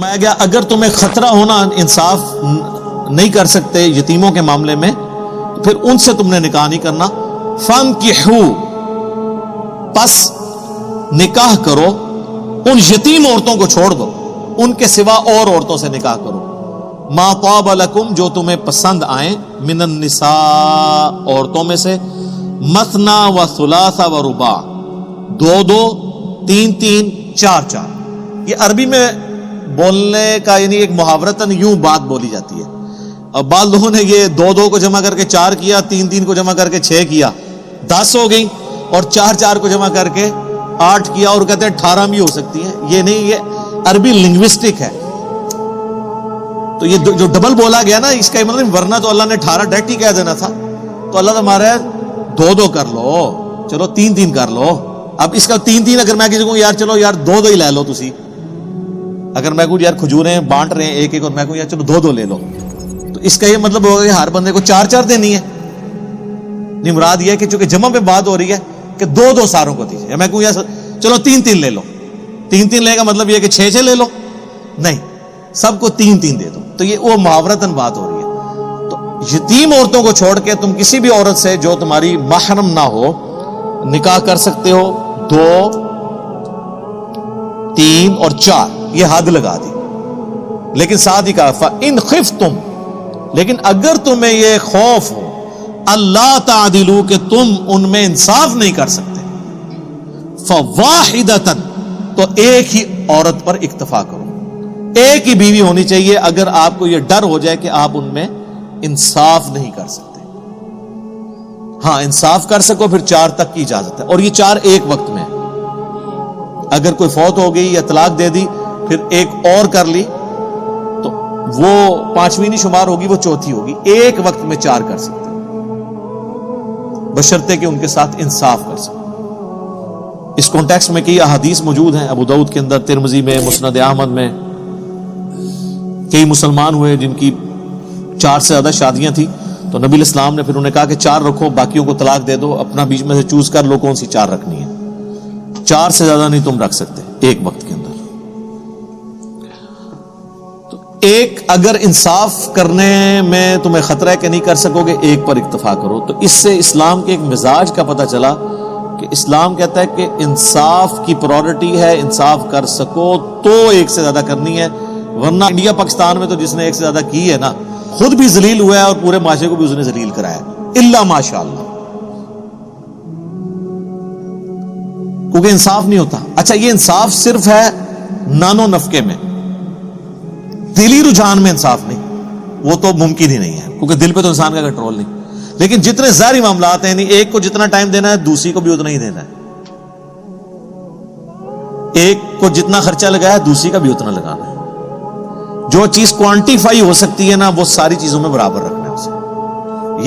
فرمایا گیا اگر تمہیں خطرہ ہونا انصاف نہیں کر سکتے یتیموں کے معاملے میں تو پھر ان سے تم نے نکاح نہیں کرنا. فانکحوا، پس نکاح کرو، ان یتیم عورتوں کو چھوڑ دو، ان کے سوا اور عورتوں سے نکاح کرو. ما طاب لکم، جو تمہیں پسند آئیں، من النساء، عورتوں میں سے، مثنا و ثلاث و رباع، دو دو، تین تین، چار چار. یہ عربی میں بولنے کا یعنی ایک محاورتاً یوں بات بولی جاتی ہے. اب بعض لوگوں نے یہ دو دو کو جمع کر کے چار کیا، تین تین کو جمع کر کے 6 کیا، 10 ہو گئی، اور چار چار کو جمع کر کے 8 کیا، اور کہتے ہیں 18 بھی ہو سکتی ہیں. یہ نہیں، یہ عربی لنگوسٹک ہے. تو یہ جو ڈبل بولا گیا نا، اس کا مطلب ورنہ تو اللہ نے 18 ڈائریکٹ ہی کہہ دینا تھا. تو اللہ تو ہمارا دو دو کر لو، چلو تین تین کر لو. اب اس کا تین تین اگر میں کسی کو یار چلو یار دو دو ہی لے لو تسی، اگر میں کہوں یار کھجوریں بانٹ رہے ہیں ایک ایک، اور میں کہوں یار چلو دو دو لے لو، تو اس کا یہ مطلب ہوگا کہ ہر بندے کو 4 4 دینی ہے. نہیں، مراد یہ ہے کہ چونکہ جمع پہ بات ہو رہی ہے کہ دو دو ساروں کو دیجیے. میں کہوں یار چلو تین تین لے لو، تین تین لے کا مطلب یہ ہے کہ 6 6 لے لو، نہیں، سب کو تین تین دے دو. تو یہ وہ محاورتاً بات ہو رہی ہے. تو یتیم عورتوں کو چھوڑ کے تم کسی بھی عورت سے جو تمہاری محرم نہ ہو نکاح کر سکتے ہو. 2 3 اور 4 یہ حد لگا دی، لیکن ساتھ ہی کہا فَإِنْ خِفْتُمْ، لیکن اگر تمہیں یہ خوف ہو اللہ تعدلوا کہ تم ان میں انصاف نہیں کر سکتے، فَوَاحِدَةً، تو ایک ہی عورت پر اکتفا کرو، ایک ہی بیوی ہونی چاہیے اگر آپ کو یہ ڈر ہو جائے کہ آپ ان میں انصاف نہیں کر سکتے. ہاں انصاف کر سکو پھر 4 تک کی اجازت ہے، اور یہ 4 ایک وقت میں. اگر کوئی فوت ہو گئی یا طلاق دے دی پھر ایک اور کر لی تو وہ 5ویں نہیں شمار ہوگی، وہ 4تھی ہوگی. ایک وقت میں 4 کر سکتے بشرطے کہ ان کے ساتھ انصاف کر سکتے. اس کانٹیکسٹ میں کئی احادیث موجود ہیں، ابو داؤد کے اندر، ترمذی میں، مسند احمد میں. کئی مسلمان ہوئے جن کی 4 سے زیادہ شادیاں تھیں، تو نبی علیہ السلام نے پھر انہیں کہا کہ 4 رکھو، باقیوں کو طلاق دے دو، اپنا بیچ میں سے چوز کر لو کون سی 4 رکھنی ہے. 4 سے زیادہ نہیں تم رکھ سکتے ایک وقت کے اندر. تو ایک اگر انصاف کرنے میں تمہیں خطرہ ہے کہ نہیں کر سکو گے، ایک پر اکتفا کرو. تو اس سے اسلام کے ایک مزاج کا پتہ چلا کہ اسلام کہتا ہے کہ انصاف کی پرائورٹی ہے، انصاف کر سکو تو ایک سے زیادہ کرنی ہے. ورنہ انڈیا پاکستان میں تو جس نے ایک سے زیادہ کی ہے نا، خود بھی ذلیل ہوا ہے اور پورے معاشرے کو بھی اس نے ذلیل کرایا، الا ماشاءاللہ، کیونکہ انصاف نہیں ہوتا. اچھا، یہ انصاف صرف ہے نان و نفقے میں، دلی رجحان میں انصاف نہیں، وہ تو ممکن ہی نہیں ہے کیونکہ دل پہ تو انسان کا کنٹرول نہیں. لیکن جتنے ظاہری معاملات ہیں، ایک کو جتنا ٹائم دینا ہے دوسری کو بھی اتنا ہی دینا ہے، ایک کو جتنا خرچہ لگایا ہے دوسری کا بھی اتنا لگانا ہے. جو چیز کوانٹیفائی ہو سکتی ہے نا، وہ ساری چیزوں میں برابر رکھنا ہے اسے.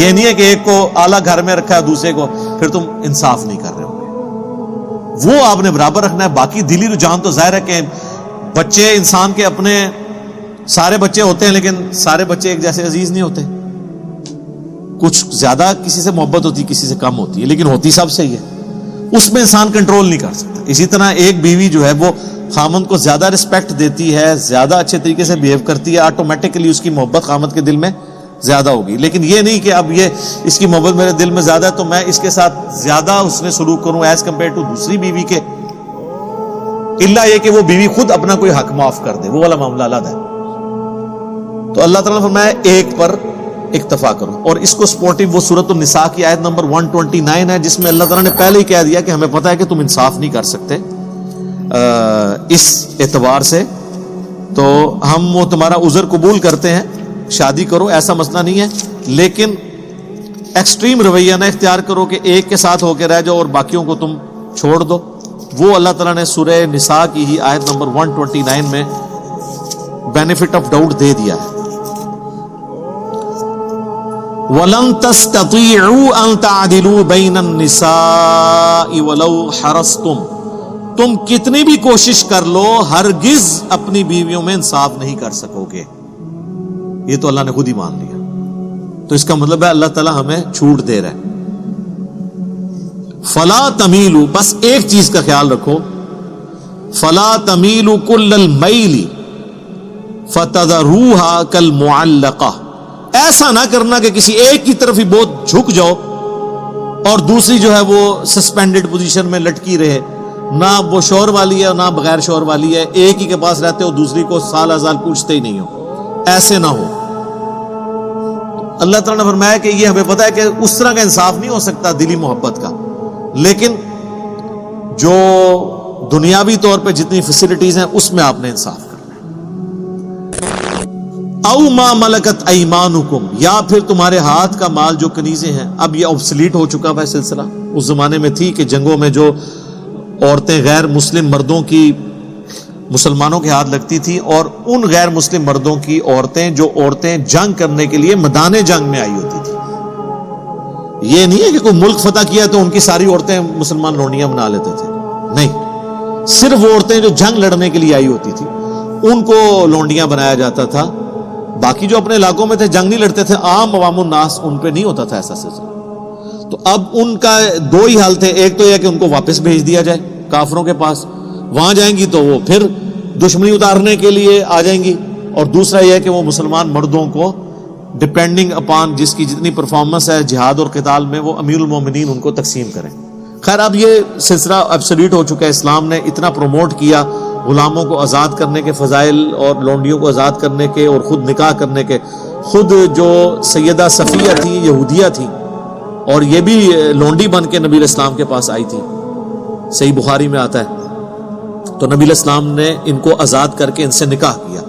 یہ نہیں ہے کہ ایک کو اعلیٰ گھر میں رکھا ہے دوسرے کو، پھر تم انصاف نہیں کر رہے ہو. وہ آپ نے برابر رکھنا ہے. باقی دلی رجحان تو ظاہر ہے کہ بچے انسان کے اپنے سارے بچے ہوتے ہیں، لیکن سارے بچے ایک جیسے عزیز نہیں ہوتے. کچھ زیادہ کسی سے محبت ہوتی، کسی سے کم ہوتی ہے، لیکن ہوتی سب سے ہی ہے. اس میں انسان کنٹرول نہیں کر سکتا. اسی طرح ایک بیوی جو ہے وہ خامند کو زیادہ رسپیکٹ دیتی ہے، زیادہ اچھے طریقے سے بیہیو کرتی ہے، آٹومیٹکلی اس کی محبت خامند کے دل میں زیادہ ہوگی. لیکن یہ نہیں کہ اب یہ اس کی محبت میرے دل میں زیادہ ہے تو میں اس کے ساتھ زیادہ اس نے سلوک کروں ایز کمپیئر ٹو دوسری بیوی کے، الا یہ کہ وہ بیوی خود اپنا کوئی حق معاف کر دے، وہ والا معاملہ الگ ہے. تو اللہ تعالیٰ نے فرمایا ایک پر اکتفا کرو. اور اس کو سپورٹو وہ سورۃ النساء کی آیت نمبر 129 ہے، جس میں اللہ تعالیٰ نے پہلے ہی کہہ دیا کہ ہمیں پتہ ہے کہ تم انصاف نہیں کر سکتے اس اعتبار سے، تو ہم وہ تمہارا عذر قبول کرتے ہیں، شادی کرو، ایسا مسئلہ نہیں ہے. لیکن ایکسٹریم رویہ نہ اختیار کرو کہ ایک کے ساتھ ہو کے رہ جاؤ اور باقیوں کو تم چھوڑ دو. وہ اللہ تعالیٰ نے سورہ نساء کی ہی آیت نمبر 129 میں بینیفٹ آف ڈاؤٹ دے دیا ہے. وَلَن تَسْتَطِيعُوا أَن تَعْدِلُوا بَيْنَ النِّسَاءِ وَلَوْ حَرَصْتُمْ، تم کتنی بھی کوشش کر لو ہرگز اپنی بیویوں میں انصاف نہیں کر سکو گے. یہ تو اللہ نے خود ہی مان لیا. تو اس کا مطلب ہے اللہ تعالیٰ ہمیں چھوٹ دے رہا ہے. فَلَا تَمِيلُوا، بس ایک چیز کا خیال رکھو، فَلَا تَمِيلُوا كُلَّ الْمَيْلِ، فَتَذَرُوهَا كَالْمُعَلَّقَةِ، ایسا نہ کرنا کہ کسی ایک کی طرف ہی بہت جھک جاؤ اور دوسری جو ہے وہ سسپینڈڈ پوزیشن میں لٹکی رہے، نہ وہ شور والی ہے نہ بغیر شور والی ہے، ایک ہی کے پاس رہتے ہو دوسری کو سال ہزار پوچھتے ہی نہیں ہو، ایسے نہ ہو۔ اللہ تعالیٰ نے فرمایا کہ یہ ہمیں پتہ ہے کہ اس طرح کا انصاف نہیں ہو سکتا دلی محبت کا، لیکن جو دنیاوی طور پہ جتنی فیسلٹیز ہیں اس میں آپ نے انصاف کرنا ہے۔ او ما ملکت ایمانکم، یا پھر تمہارے ہاتھ کا مال جو کنیزیں ہیں۔ اب یہ obsolete ہو چکا ہے سلسلہ، اس زمانے میں تھی کہ جنگوں میں جو عورتیں غیر مسلم مردوں کی مسلمانوں کے ہاتھ لگتی تھی، اور ان غیر مسلم مردوں کی عورتیں جنگ کرنے کے لیے میدان جنگ میں آئی ہوتی تھی۔ یہ نہیں ہے کہ کوئی ملک فتح کیا تو ان کی ساری عورتیں مسلمان لونڈیاں بنا لیتے تھے، نہیں، صرف وہ عورتیں جو جنگ لڑنے کے لیے آئی ہوتی تھی ان کو لونڈیاں بنایا جاتا تھا۔ باقی جو اپنے علاقوں میں تھے جنگ نہیں لڑتے تھے، عام عوام الناس ان پہ نہیں ہوتا تھا ایسا سلسلہ۔ تو اب ان کا دو ہی حال تھے، ایک تو یہ کہ ان کو واپس بھیج دیا جائے کافروں کے پاس، وہاں جائیں گی تو وہ پھر دشمنی اتارنے کے لیے آ جائیں گی، اور دوسرا یہ کہ وہ مسلمان مردوں کو ڈپینڈنگ اپان جس کی جتنی پرفارمنس ہے جہاد اور قتال میں وہ امیر المومنین ان کو تقسیم کریں۔ خیر اب یہ سلسلہ ابسلیٹ ہو چکا ہے، اسلام نے اتنا پروموٹ کیا غلاموں کو آزاد کرنے کے فضائل اور لونڈیوں کو آزاد کرنے کے اور خود نکاح کرنے کے۔ خود جو سیدہ صفیہ تھی یہودیہ تھی اور یہ بھی لونڈی بن کے نبی الاسلام کے پاس آئی تھی، صحیح بخاری میں آتا ہے۔ تو نبی الاسلام نے ان کو آزاد کر کے ان سے نکاح کیا،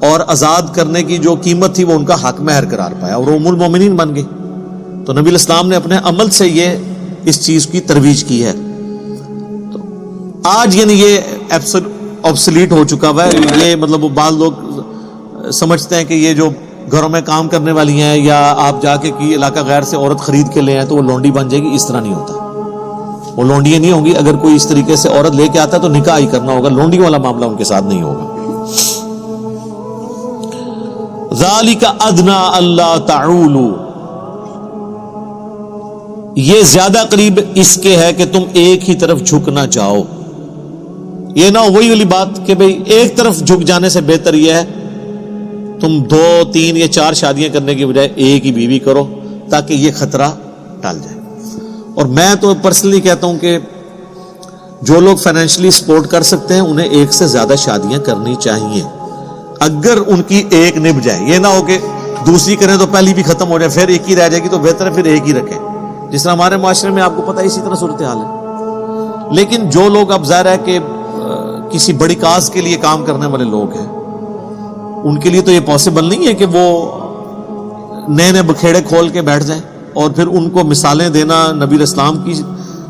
اور آزاد کرنے کی جو قیمت تھی وہ ان کا حق مہر قرار پایا اور وہ ام المومنین بن گئی۔ تو نبی الاسلام نے اپنے عمل سے یہ اس چیز کی ترویج کی ہے۔ تو آج یعنی یہ obsolete ہو چکا ہوا ہے، یہ مطلب وہ بعض لوگ سمجھتے ہیں کہ یہ جو گھروں میں کام کرنے والی ہیں یا آپ جا کے کی علاقہ غیر سے عورت خرید کے لے آئیں تو وہ لونڈی بن جائے گی، اس طرح نہیں ہوتا، وہ لونڈیاں نہیں ہوں گی۔ اگر کوئی اس طریقے سے عورت لے کے آتا ہے تو نکاح ہی کرنا ہوگا، لونڈی والا معاملہ ان کے ساتھ نہیں ہوگا۔ ذالک ادنی الا تعولوا، یہ زیادہ قریب اس کے ہے کہ تم ایک ہی طرف جھک نہ جاؤ۔ یہ نہ وہی والی بات کہ بھئی ایک طرف جھک جانے سے بہتر یہ ہے تم 2 3 یا 4 شادیاں کرنے کی بجائے ایک ہی بیوی کرو تاکہ یہ خطرہ ٹال جائے۔ اور میں تو پرسنلی کہتا ہوں کہ جو لوگ فائنینشلی سپورٹ کر سکتے ہیں انہیں ایک سے زیادہ شادیاں کرنی چاہیے، اگر ان کی ایک نبھ جائے۔ یہ نہ ہو کہ دوسری کریں تو پہلی بھی ختم ہو جائے، پھر ایک ہی رہ جائے گی، تو بہتر ہے پھر ایک ہی رکھیں، جس طرح ہمارے معاشرے میں آپ کو پتہ ہے اسی طرح صورتحال ہے۔ لیکن جو لوگ اب ظاہر ہے کہ کسی بڑی کاز کے لیے کام کرنے والے لوگ ہیں، ان کے لیے تو یہ پاسبل نہیں ہے کہ وہ نئے نئے بکھیڑے کھول کے بیٹھ جائیں، اور پھر ان کو مثالیں دینا نبی الاسلام کی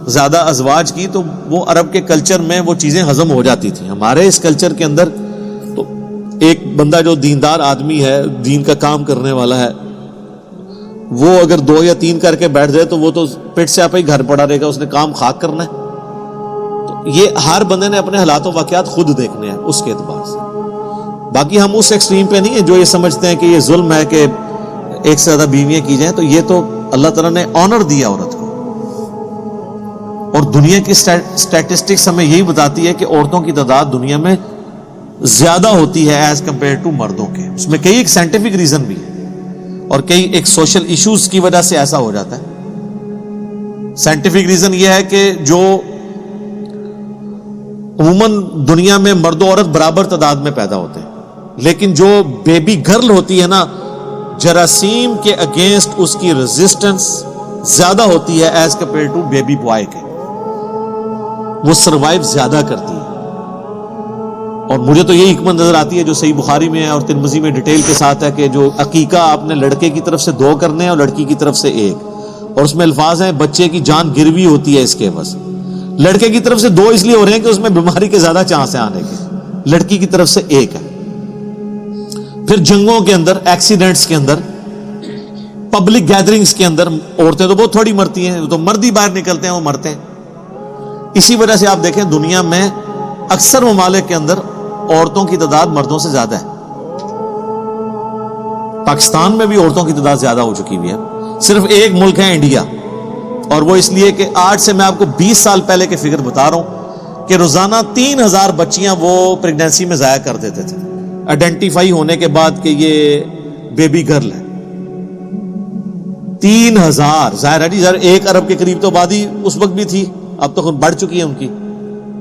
زیادہ ازواج کی، تو وہ عرب کے کلچر میں وہ چیزیں ہضم ہو جاتی تھیں۔ ہمارے اس کلچر کے اندر تو ایک بندہ جو دیندار آدمی ہے، دین کا کام کرنے والا ہے، وہ اگر 2 یا 3 کر کے بیٹھ جائے تو وہ تو پیٹ سے آپ ہی گھر پڑا رہے گا، اس نے کام خاک کرنا ہے۔ تو یہ ہر بندے نے اپنے حالات و واقعات خود دیکھنے ہیں اس کے اعتبار سے۔ باقی ہم اس ایکسٹریم پہ نہیں ہیں جو یہ سمجھتے ہیں کہ یہ ظلم ہے کہ ایک سے زیادہ بیویاں کی جائیں، تو یہ تو اللہ تعالیٰ نے آنر دیا عورت کو، اور دنیا کی اسٹیٹسٹکس ہمیں یہی بتاتی ہے کہ عورتوں کی تعداد دنیا میں زیادہ ہوتی ہے ایز کمپیئر ٹو مردوں کے۔ اس میں کئی ایک سائنٹیفک ریزن بھی ہے اور کئی ایک سوشل ایشوز کی وجہ سے ایسا ہو جاتا ہے۔ سائنٹیفک ریزن یہ ہے کہ جو عموماً دنیا میں مرد و عورت برابر تعداد میں پیدا ہوتے ہیں، لیکن جو بیبی گرل ہوتی ہے نا، جراثیم کے اگینسٹ اس کی ریزسٹنس زیادہ ہوتی ہے as compare to baby boy کے، وہ سروائیو زیادہ کرتی ہے۔ اور مجھے تو یہی حکمت نظر آتی ہے جو صحیح بخاری میں ہے اور ترمذی میں ڈیٹیل کے ساتھ ہے کہ جو عقیقہ آپ نے لڑکے کی طرف سے 2 کرنے ہیں اور لڑکی کی طرف سے 1، اور اس میں الفاظ ہیں بچے کی جان گروی ہوتی ہے اس کے بس۔ لڑکے کی طرف سے 2 اس لیے ہو رہے ہیں کہ اس میں بیماری کے زیادہ چانس ہیں آنے کے، لڑکی کی طرف سے 1 ہے۔ پھر جنگوں کے اندر، ایکسیڈنٹس کے اندر، پبلک گیدرنگز کے اندر عورتیں تو بہت تھوڑی مرتی ہیں، تو مرد ہی باہر نکلتے ہیں وہ مرتے ہیں۔ اسی وجہ سے آپ دیکھیں دنیا میں اکثر ممالک کے اندر عورتوں کی تعداد مردوں سے زیادہ ہے۔ پاکستان میں بھی عورتوں کی تعداد زیادہ ہو چکی ہوئی ہے، صرف ایک ملک ہے انڈیا، اور وہ اس لیے کہ آج سے میں آپ کو 20 سال پہلے کے فگر بتا رہا ہوں کہ روزانہ 3000 بچیاں وہ پریگنینسی میں ضائع کر دیتے تھے۔ آئیڈینٹیفائی ہونے کے بعد کہ یہ بیبی گرل ہے. 3000 ظاہر ہے جی، 1 ارب کے قریب تو آبادی اس وقت بھی تھی، اب تو بڑھ چکی ہے ان کی،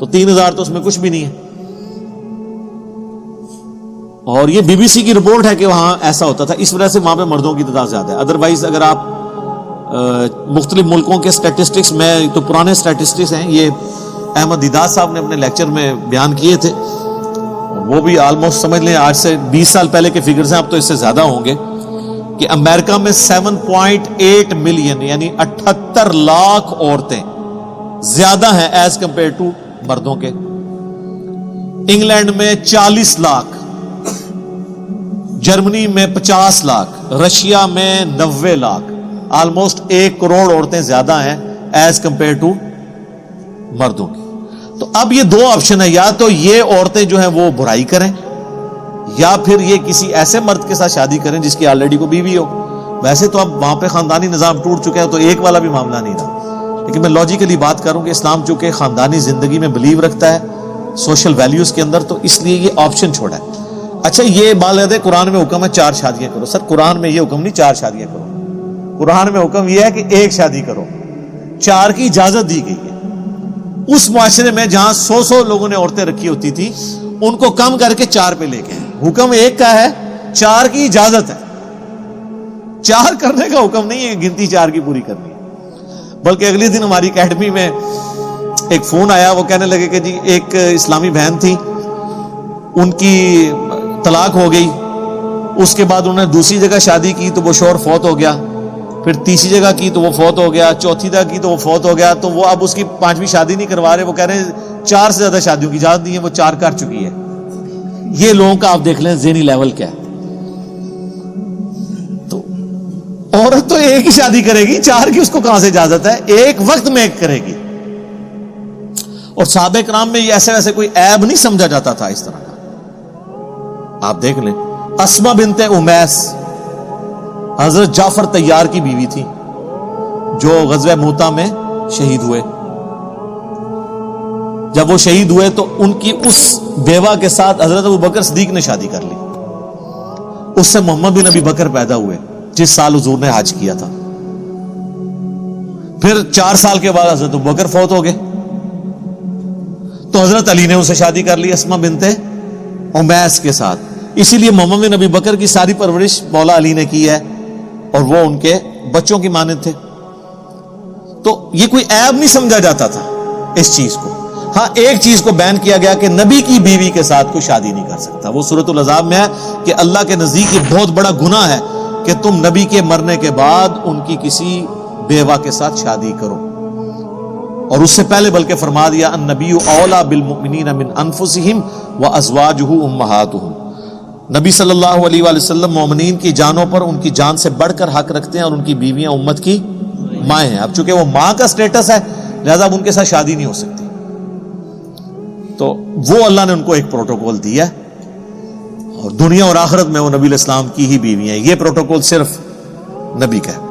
تو 3000 تو اس میں کچھ بھی نہیں ہے. اور یہ بی بی سی کی رپورٹ ہے کہ وہاں ایسا ہوتا تھا، اس وجہ سے وہاں پہ مردوں کی تعداد زیادہ ہے. ادروائز اگر آپ مختلف ملکوں کے سٹیٹسٹکس میں، تو پرانے سٹیٹسٹکس ہیں، یہ احمد دیدار صاحب نے اپنے لیکچر میں بیان کیے تھے، وہ بھی آلموسٹ سمجھ لیں آج سے 20 سال پہلے کے فگرز ہیں، اب تو اس سے زیادہ ہوں گے، کہ امریکہ میں 7.8 ملین یعنی 78 لاکھ عورتیں زیادہ ہیں ایز کمپیئر ٹو مردوں کے. انگلینڈ میں 40 لاکھ، جرمنی میں 50 لاکھ، رشیا میں 90 لاکھ، آلموسٹ 1 کروڑ عورتیں زیادہ ہیں ایز کمپیئر ٹو مردوں کی. تو اب یہ 2 آپشن ہے، یا تو یہ عورتیں جو ہیں وہ برائی کریں، یا پھر یہ کسی ایسے مرد کے ساتھ شادی کریں جس کی آلریڈی کو بیوی ہو. ویسے تو اب وہاں پہ خاندانی نظام ٹوٹ چکا ہے، تو ایک والا بھی معاملہ نہیں رہا، لیکن میں لاجیکلی بات کروں کہ اسلام چونکہ خاندانی زندگی میں بلیو رکھتا ہے، سوشل ویلیوز کے اندر، تو اس لیے یہ آپشن چھوڑا ہے. اچھا یہ بات ہے قرآن میں حکم ہے 4 شادیاں کرو. سر قرآن میں یہ حکم نہیں 4 شادیاں کرو، قرآن میں حکم یہ ہے کہ 1 شادی کرو. 4 کی اجازت دی گئی ہے. اس معاشرے میں جہاں 100 لوگوں نے عورتیں رکھی ہوتی تھی، ان کو کم کر کے 4 پہ لے کے آئے. حکم 1 کا ہے، 4 کی اجازت ہے. 4 کرنے کا حکم نہیں ہے کہ گنتی 4 کی پوری کرنی ہے. بلکہ اگلے دن ہماری اکیڈمی میں ایک فون آیا، وہ کہنے لگے کہ جی ایک اسلامی بہن تھی، ان کی طلاق ہو گئی، اس کے بعد انہوں نے دوسری جگہ شادی کی تو وہ شوہر فوت ہو گیا، پھر تیسری جگہ کی تو وہ فوت ہو گیا، چوتھی جگہ کی تو وہ فوت ہو گیا، تو وہ اب اس کی 5ویں شادی نہیں کروا رہے. وہ کہہ رہے ہیں 4 سے زیادہ شادیوں کی اجازت نہیں ہے، وہ 4 کر چکی ہے. یہ لوگوں کا آپ دیکھ لیں ذہنی لیول کیا ہے. تو عورت تو 1 ہی شادی کرے گی، 4 کی اس کو کہاں سے اجازت ہے؟ ایک وقت میں 1 کرے گی. اور صحابہ کرام میں یہ ایسے ویسے کوئی عیب نہیں سمجھا جاتا تھا اس طرح کا. آپ دیکھ لیں اسما بنت امیس حضرت جعفر طیار کی بیوی تھی، جو غزوہ موتا میں شہید ہوئے. جب وہ شہید ہوئے تو ان کی اس بیوہ کے ساتھ حضرت ابوبکر صدیق نے شادی کر لی. اس سے محمد بن ابی بکر پیدا ہوئے جس سال حضور نے حج کیا تھا. پھر 4 سال کے بعد حضرت ابوبکر فوت ہو گئے، تو حضرت علی نے اسے شادی کر لی اسما بنت امیس کے ساتھ. اسی لیے محمد بن نبی بکر کی ساری پرورش مولا علی نے کی ہے، اور وہ ان کے بچوں کی مانند تھے. تو یہ کوئی عیب نہیں سمجھا جاتا تھا اس چیز کو. ہاں ایک چیز کو بین کیا گیا کہ نبی کی بیوی کے ساتھ کوئی شادی نہیں کر سکتا. وہ سورۃ الاحزاب میں ہے کہ اللہ کے نزدیک یہ بہت بڑا گناہ ہے کہ تم نبی کے مرنے کے بعد ان کی کسی بیوہ کے ساتھ شادی کرو. اور اس سے پہلے بلکہ فرما دیا النبی اولا بالمؤمنین من انفسہم وازواجہ امہاتہم. نبی صلی اللہ علیہ وآلہ وسلم مومنین کی جانوں پر ان کی جان سے بڑھ کر حق رکھتے ہیں، اور ان کی بیویاں امت کی مائیں ہیں. اب چونکہ وہ ماں کا سٹیٹس ہے لہذا اب ان کے ساتھ شادی نہیں ہو سکتی. تو وہ اللہ نے ان کو ایک پروٹوکول دیا ہے، اور دنیا اور آخرت میں وہ نبی علیہ السلام کی ہی بیوی ہیں. یہ پروٹوکول صرف نبی کا ہے.